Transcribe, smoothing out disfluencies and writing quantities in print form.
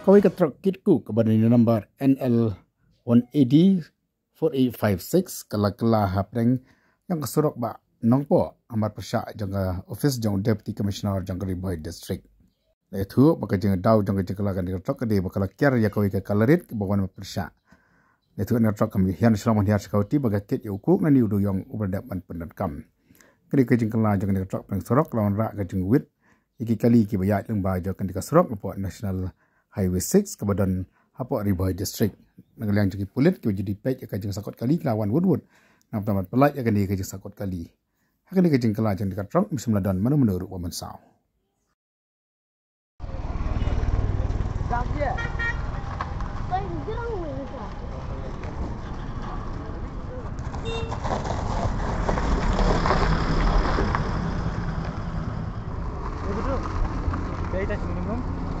Kawai ka truck kitku ke badan number NL 180 4856 kala hapreng yang kesurok ba nongpo amat persyak jangka office jang deputy commissioner jangka Riboy district. Itu baka jang daw jangka jangka kan di truck ke baka kiar ya kawai ka kalarit ke bawan persyak. Itu na truck kami hian selaman hiar sekauti baka kit yuku ngani udu yang uberdapan pendekam. Kini ke jangka la jangka truck peng surok lawan rak ke jang wit iki kali ki bayat yang ba jangka di surok lepo national Highway 6 ke badan Hapok Riboy District. Nagaliang jadi pulit ke jadi pek ke jeng sakot kali lawan Woodwood. Nam tamat pelat akan di ke jeng sakot kali. Akan di ke jeng kela jeng dekat trunk bisa meladan mana menurut waman saw. Betul. Dari tas minum.